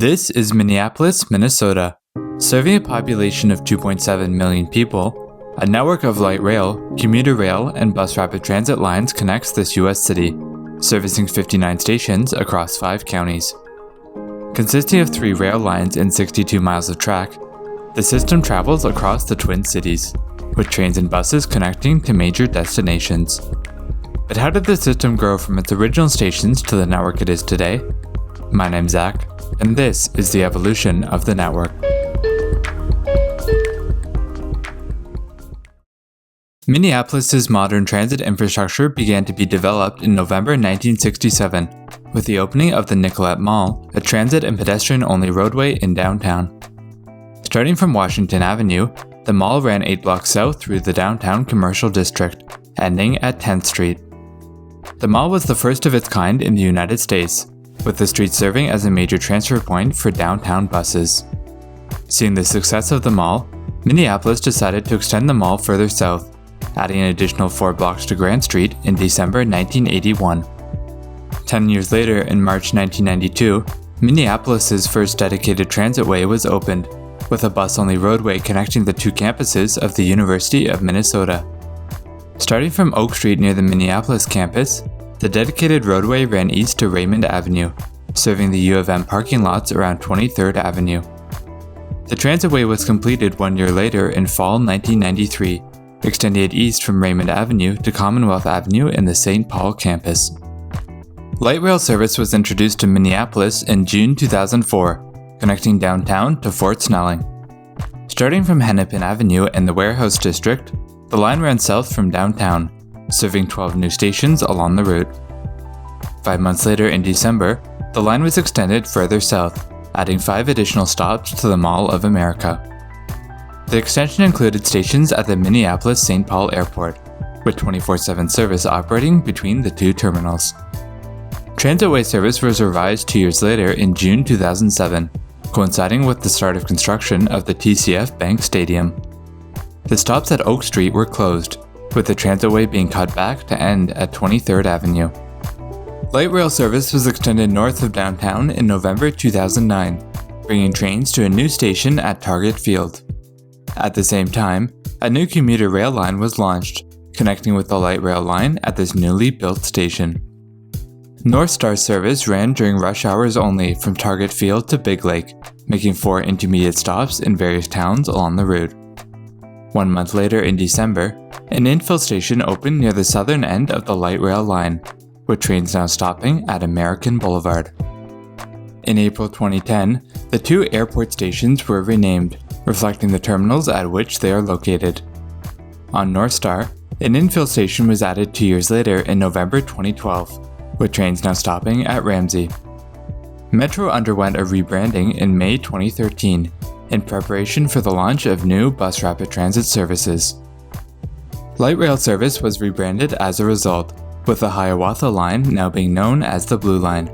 This is Minneapolis, Minnesota. Serving a population of 2.7 million people, a network of light rail, commuter rail, and bus rapid transit lines connects this U.S. city, servicing 59 stations across 5 counties. Consisting of 3 rail lines and 62 miles of track, the system travels across the Twin Cities, with trains and buses connecting to major destinations. But how did the system grow from its original stations to the network it is today? My name's Zach, and this is the evolution of the network. Minneapolis's modern transit infrastructure began to be developed in November 1967, with the opening of the Nicollet Mall, a transit and pedestrian-only roadway in downtown. Starting from Washington Avenue, the mall ran 8 blocks south through the downtown commercial district, ending at 10th Street. The mall was the first of its kind in the United States, with the street serving as a major transfer point for downtown buses. Seeing the success of the mall, Minneapolis decided to extend the mall further south, adding an additional 4 blocks to Grand Street in December 1981. 10 years later, in March 1992, Minneapolis's first dedicated transitway was opened, with a bus-only roadway connecting the 2 campuses of the University of Minnesota. Starting from Oak Street near the Minneapolis campus, the dedicated roadway ran east to Raymond Avenue, serving the U of M parking lots around 23rd Avenue. The transitway was completed 1 year later in fall 1993, extending it east from Raymond Avenue to Commonwealth Avenue in the St. Paul campus. Light rail service was introduced to Minneapolis in June 2004, connecting downtown to Fort Snelling. Starting from Hennepin Avenue in the Warehouse District, the line ran south from downtown, serving 12 new stations along the route. 5 months later in December, the line was extended further south, adding 5 additional stops to the Mall of America. The extension included stations at the Minneapolis-St. Paul Airport, with 24/7 service operating between the 2 terminals. Transitway service was revised 2 years later in June 2007, coinciding with the start of construction of the TCF Bank Stadium. The stops at Oak Street were closed, with the transitway being cut back to end at 23rd Avenue. Light rail service was extended north of downtown in November 2009, bringing trains to a new station at Target Field. At the same time, a new commuter rail line was launched, connecting with the light rail line at this newly built station. North Star service ran during rush hours only from Target Field to Big Lake, making 4 intermediate stops in various towns along the route. 1 month later in December, an infill station opened near the southern end of the light rail line, with trains now stopping at American Boulevard. In April 2010, the 2 airport stations were renamed, reflecting the terminals at which they are located. On North Star, an infill station was added 2 years later in November 2012, with trains now stopping at Ramsey. Metro underwent a rebranding in May 2013, in preparation for the launch of new bus rapid transit services. Light rail service was rebranded as a result, with the Hiawatha line now being known as the Blue Line.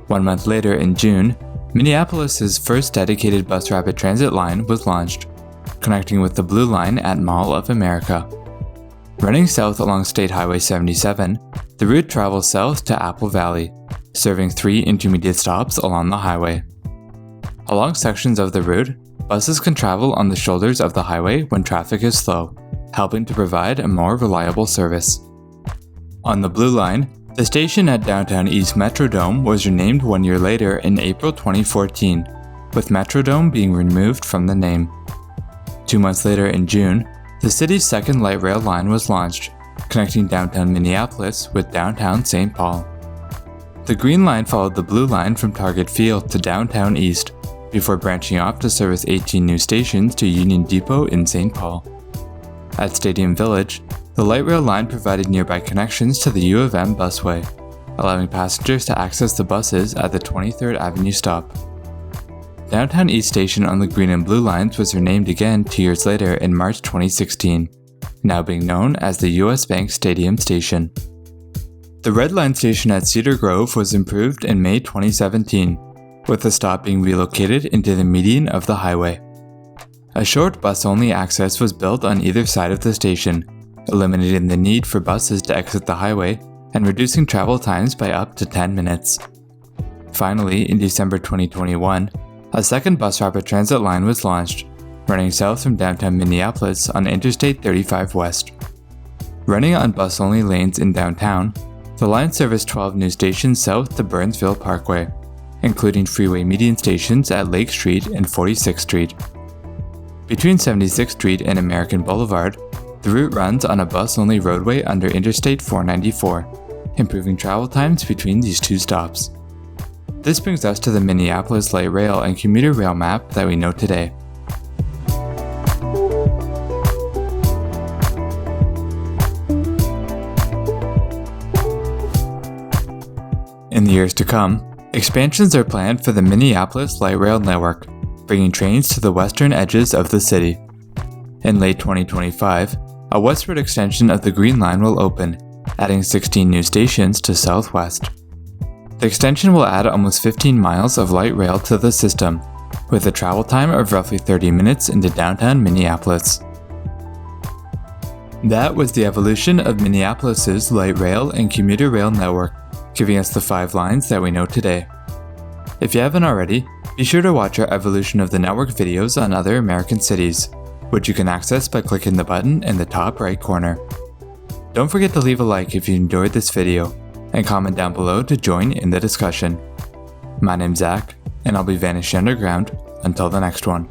1 month later in June, Minneapolis's first dedicated bus rapid transit line was launched, connecting with the Blue Line at Mall of America. Running south along State Highway 77, the route travels south to Apple Valley, serving 3 intermediate stops along the highway. Along sections of the route, buses can travel on the shoulders of the highway when traffic is slow, helping to provide a more reliable service. On the Blue Line, the station at Downtown East Metrodome was renamed 1 year later in April 2014, with Metrodome being removed from the name. 2 months later in June, the city's second light rail line was launched, connecting downtown Minneapolis with downtown St. Paul. The Green Line followed the Blue Line from Target Field to downtown East, before branching off to service 18 new stations to Union Depot in St. Paul. At Stadium Village, the light rail line provided nearby connections to the U of M busway, allowing passengers to access the buses at the 23rd Avenue stop. Downtown East Station on the Green and Blue lines was renamed again 2 years later in March 2016, now being known as the US Bank Stadium Station. The Red Line station at Cedar Grove was improved in May 2017, with the stop being relocated into the median of the highway. A short bus-only access was built on either side of the station, eliminating the need for buses to exit the highway and reducing travel times by up to 10 minutes. Finally, in December 2021, a second bus rapid transit line was launched, running south from downtown Minneapolis on Interstate 35 West. Running on bus-only lanes in downtown, the line serviced 12 new stations south to Burnsville Parkway, including freeway median stations at Lake Street and 46th Street. Between 76th Street and American Boulevard, the route runs on a bus-only roadway under Interstate 494, improving travel times between these two stops. This brings us to the Minneapolis light rail and commuter rail map that we know today. In the years to come, expansions are planned for the Minneapolis light rail network, bringing trains to the western edges of the city. In late 2025, a westward extension of the Green Line will open, adding 16 new stations to southwest. The extension will add almost 15 miles of light rail to the system, with a travel time of roughly 30 minutes into downtown Minneapolis. That was the evolution of Minneapolis's light rail and commuter rail network, giving us the 5 lines that we know today. If you haven't already, be sure to watch our Evolution of the Network videos on other American cities, which you can access by clicking the button in the top right corner. Don't forget to leave a like if you enjoyed this video, and comment down below to join in the discussion. My name's Zach, and I'll be vanishing underground until the next one.